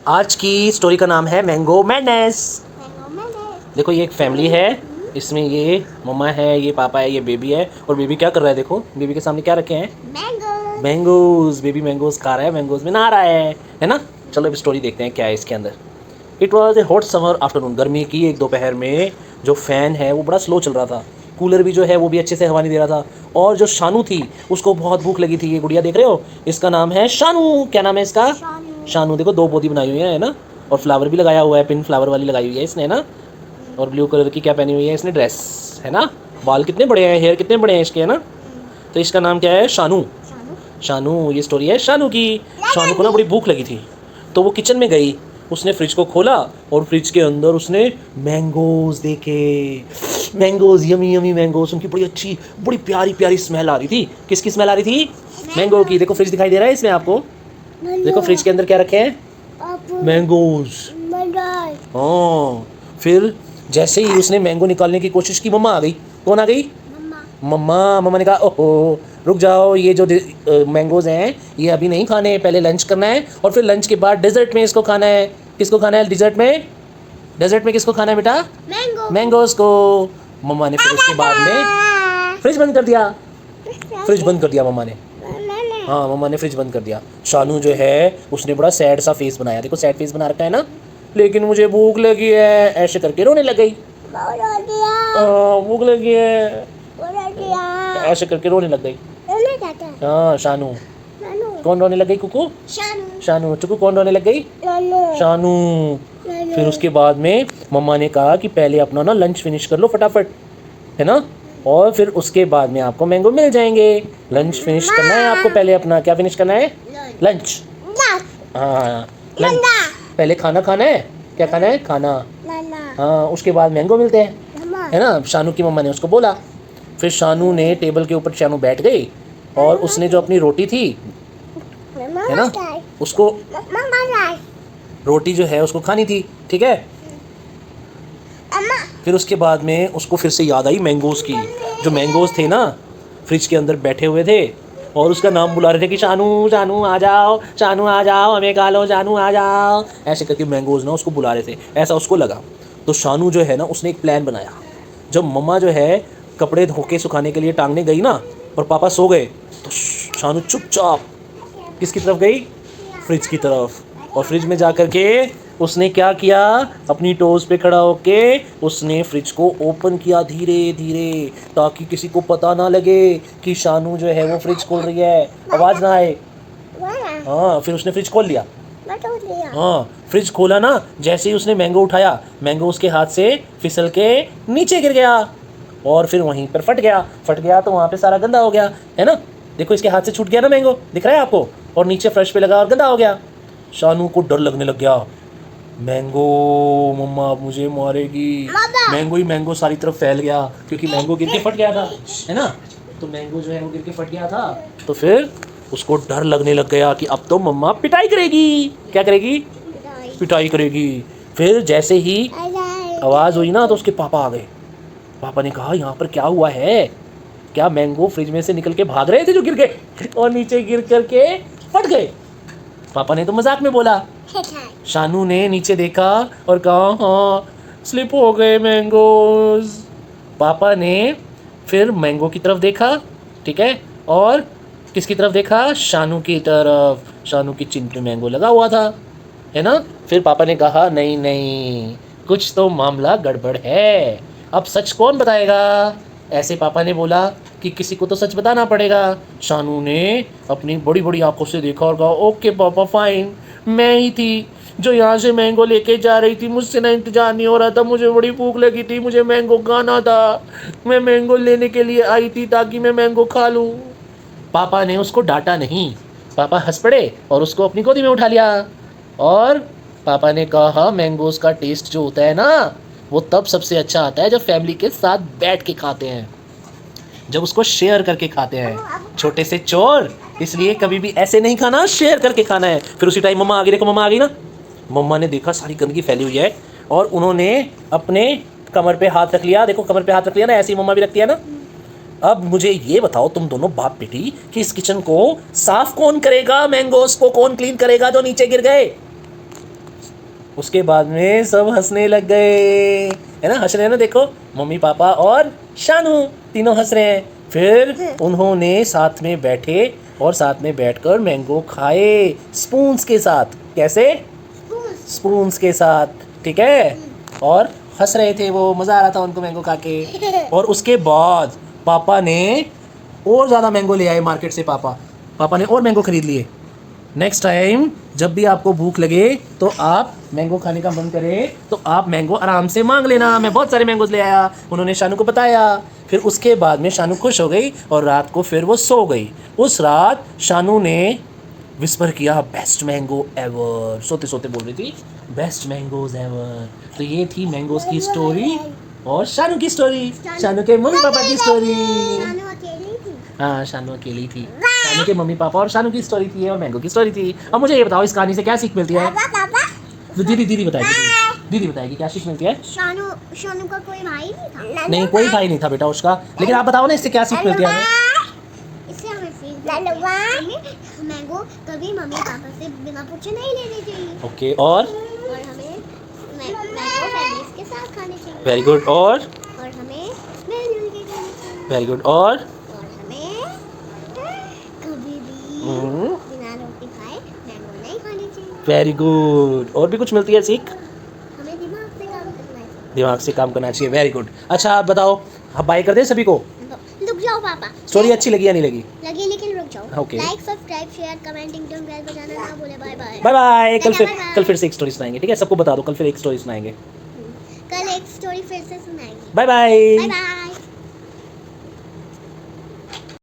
आज की स्टोरी का नाम है मैंगो मैडनेस। देखो ये एक फैमिली है, इसमें ये मम्मा है, ये पापा है, ये बेबी है। और बेबी क्या कर रहा है, देखो बेबी के सामने क्या रखे हैं, मैंगोज। बेबी मैंगोज खा रहा है, मैंगोज में नहा रहा है ना। चलो अब स्टोरी देखते हैं क्या है इसके अंदर। It was a hot summer afternoon. गर्मी की एक दोपहर में जो फ़ैन है वो बड़ा स्लो चल रहा था, कूलर भी जो है वो भी अच्छे से हवा नहीं दे रहा था। और जो शानू थी उसको बहुत भूख लगी थी। ये गुड़िया देख रहे हो, इसका नाम है शानू। क्या नाम है इसका? शानू। देखो दो पोती बनाई हुई है ना, और फ्लावर भी लगाया हुआ है, पिंक फ्लावर वाली लगाई हुई है इसने ना। और ब्लू कलर की क्या पहनी हुई है इसने, ड्रेस है ना। बाल कितने बड़े हैं, हेयर कितने बड़े हैं इसके, है ना। तो इसका नाम क्या है, शानू। शानू, ये स्टोरी है शानू की। शानू को ना बड़ी भूख लगी थी, तो वो किचन में गई, उसने फ्रिज को खोला और फ्रिज के अंदर उसने मैंगोज देखे। मैंगोज, यमी यमी मैंगोज, उनकी बड़ी अच्छी बड़ी प्यारी प्यारी स्मेल आ रही थी। किसकी स्मेल आ रही थी? मैंगो की। देखो फ्रिज दिखाई दे रहा है इसमें आपको, देखो फ्रिज के अंदर क्या रखे हैं, मैंगोज। हाँ, फिर जैसे ही उसने मैंगो निकालने की कोशिश की, मम्मा आ गई। कौन आ गई? मम्मा। मम्मा ने कहा ओहो रुक जाओ, ये जो मैंगोज हैं ये अभी नहीं खाने, पहले लंच करना है और फिर लंच के बाद डेजर्ट में इसको खाना है। किसको खाना है डिजर्ट में? डेजर्ट में किसको खाना है बेटा? मैंगोज को। मम्मा ने फिर उसके बाद में फ्रिज बंद कर दिया। फ्रिज बंद कर दिया मम्मा ने। हाँ, मम्मा ने फ्रिज बंद कर दिया। शानू जो है उसने बड़ा सैड सा फेस बनाया, देखो सैड फेस बना रखा है ना। लेकिन मुझे भूख लगी है, ऐसे करके रोने लग गई। भूख लगी है, ऐसे करके रोने लग गई। हाँ शानू। कौन रोने लग गई? कुकू। शानू। चुकू कौन रोने लग गई? शानू। फिर उसके बाद में मम्मा ने कहा कि पहले अपना ना लंच फिनिश कर लो फटाफट, है ना, और फिर उसके बाद में आपको मैंगो मिल जाएंगे। लंच फिनिश करना है आपको पहले, अपना क्या फिनिश करना है? लंच। हाँ लंच पहले खाना खाना है। क्या खाना है? खाना। हाँ, उसके बाद मैंगो मिलते हैं, है ना। शानू की मम्मा ने उसको बोला। फिर शानू ने टेबल के ऊपर शानू बैठ गई और उसने जो अपनी रोटी थी, है ना, उसको रोटी जो है उसको खानी थी, ठीक है। फिर उसके बाद में उसको फिर से याद आई मैंगोज की। जो मैंगोज थे ना फ्रिज के अंदर बैठे हुए थे और उसका नाम बुला रहे थे कि शानू शानू आ जाओ, शानू आ जाओ, हमें खा लो, शानू आ जाओ, ऐसे करके मैंगोज ना उसको बुला रहे थे, ऐसा उसको लगा। तो शानू जो है ना उसने एक प्लान बनाया। जब मम्मा जो है कपड़े धो के सुखाने के लिए टांगने गई ना और पापा सो गए, तो शानू चुपचाप किसकी तरफ गई? फ्रिज की तरफ। और फ्रिज में जा कर के उसने क्या किया, अपनी टोज पे खड़ा होके उसने फ्रिज को ओपन किया धीरे धीरे, ताकि किसी को पता ना लगे कि शानू जो है वो फ्रिज खोल रही है, आवाज़ ना आए। हाँ, फिर उसने फ्रिज खोल लिया। हाँ, फ्रिज खोला ना, जैसे ही उसने मैंगो उठाया, मैंगो उसके हाथ से फिसल के नीचे गिर गया और फिर वहीं पर फट गया तो वहाँ पे सारा गंदा हो गया, है ना। देखो इसके हाथ से छूट गया ना मैंगो, दिख रहा है आपको, और नीचे फ्रेश पे लगा और गंदा हो गया। शानू को डर लगने लग गया, मैंगो मम्मा मुझे मारेगी। मैंगो ही मैंगो सारी तरफ फैल गया, क्योंकि मैंगो गिर के फट गया था, है ना। तो मैंगो जो है वो गिर के फट गया था, तो फिर उसको डर लगने लग गया कि अब तो मम्मा पिटाई करेगी। क्या करेगी? पिटाई करेगी। फिर जैसे ही आवाज़ हुई ना तो उसके पापा आ गए। पापा ने कहा यहाँ पर क्या हुआ है? क्या मैंगो फ्रिज में से निकल के भाग रहे थे जो गिर गए और नीचे गिर करके फट गए? पापा ने तो मजाक में बोला। शानू ने नीचे देखा और कहा हाँ स्लिप हो गए मैंगोज। पापा ने फिर मैंगो की तरफ देखा, ठीक है, और किसकी तरफ देखा? शानू की तरफ। शानू की चिन पे मैंगो लगा हुआ था, है ना। फिर पापा ने कहा नहीं नहीं, कुछ तो मामला गड़बड़ है, अब सच कौन बताएगा? ऐसे पापा ने बोला कि किसी को तो सच बताना पड़ेगा। शानू ने अपनी बड़ी बड़ी आंखों से देखा और कहा ओके पापा फाइन, मैं ही थी जो यहाँ से मैंगो लेके जा रही थी, मुझसे ना इंतजार नहीं हो रहा था, मुझे बड़ी भूख लगी थी, मुझे मैंगो खाना था, मैं मैंगो लेने के लिए आई थी ताकि मैं मैंगो खा लूँ। पापा ने उसको डांटा नहीं, पापा हंस पड़े और उसको अपनी गोदी में उठा लिया। और पापा ने कहा मैंगोज़ का टेस्ट जो होता है ना वो तब सबसे अच्छा आता है जब फैमिली के साथ बैठ के खाते हैं, जब उसको शेयर करके खाते हैं। छोटे से चोर, इसलिए कभी भी ऐसे नहीं खाना, शेयर करके खाना है। फिर उसी टाइम मम्मा आ गई। देखो मम्मा आ गई ना। मम्मा ने देखा सारी गंदगी फैली हुई है और उन्होंने अपने कमर पे हाथ रख लिया। देखो कमर पे हाथ रख लिया ना, ऐसी मम्मा भी रखती है ना। अब मुझे ये बताओ तुम दोनों बाप बेटी कि इस किचन को साफ कौन करेगा? मैंगोस को कौन क्लीन करेगा जो नीचे गिर गए? उसके बाद में सब हंसने लग गए, है ना, हंस रहे हैं ना, देखो मम्मी पापा और शानू तीनों हंस रहे हैं। फिर उन्होंने साथ में बैठे और साथ में बैठकर मैंगो खाए स्पून्स के साथ। कैसे? स्पून्स के साथ, ठीक है। और हंस रहे थे वो, मज़ा आ रहा था उनको मैंगो खा के। और उसके बाद पापा ने और ज़्यादा मैंगो ले आए मार्केट से। पापा ने और मैंगो खरीद लिए। नेक्स्ट टाइम जब भी आपको भूख लगे तो आप मैंगो खाने का मन करे तो आप मैंगो आराम से मांग लेना। मैं बहुत सारे मैंगोज ले आया, उन्होंने शानू को बताया। फिर उसके बाद में शानू खुश हो गई और रात को फिर वो सो गई। उस रात शानू ने विस्पर किया बेस्ट मैंगो एवर, सोते सोते बोल रही थी बेस्ट मैंगोज एवर। तो ये थी मैंगोज की स्टोरी और शानू की स्टोरी, शानू के मम्मी पापा की स्टोरी। हाँ, शानू अकेली थी। शानू के मम्मी पापा और शानू की स्टोरी थी और मैंगो की स्टोरी थी। अब मुझे ये बताओ इस कहानी से क्या सीख मिलती है? तो दीदी बताएगी, दीदी बताएगी क्या सीख मिलती है। शानू का कोई भाई नहीं था। नहीं, कोई भाई नहीं था बेटा उसका, लेकिन आप बताओ ना इससे क्या सीख मिलती है हमें? इससे हमें सीख मैंगो कभी मम्मी पापा से बिना पूछे नहीं लेने चाहिए। ओके, और हमें मैंगो फैमिली के साथ खाने चाहिए। Very good. और हमें मिलजुल के खाने चाहिए। Very good. और हमें कभी भी बिना रोटी खाए मैंगो नहीं खाने चाहिए। Very good. और भी कुछ मिलती है सीख? हमें दिमाग से काम करना चाहिए। दिमाग से काम करना चाहिए। Very good. अच्छा आप बताओ, आप बाय कर दें सभी को? रुक जाओ पापा, स्टोरी अच्छी लगी या नहीं लगी? लगी, लेकिन रुक जाओ। Okay. Like, subscribe, share, commenting टन बेल बजाना ना भूले। Bye bye. Bye bye. bye. कल फिर से एक स्टोरी सुनाएंगे, ठीक है? सबको बता दो, कल फिर एक स्टोरी सुनाएंगे। कल एक स्टोरी फिर से सुनाएंगे। Bye bye. Bye bye.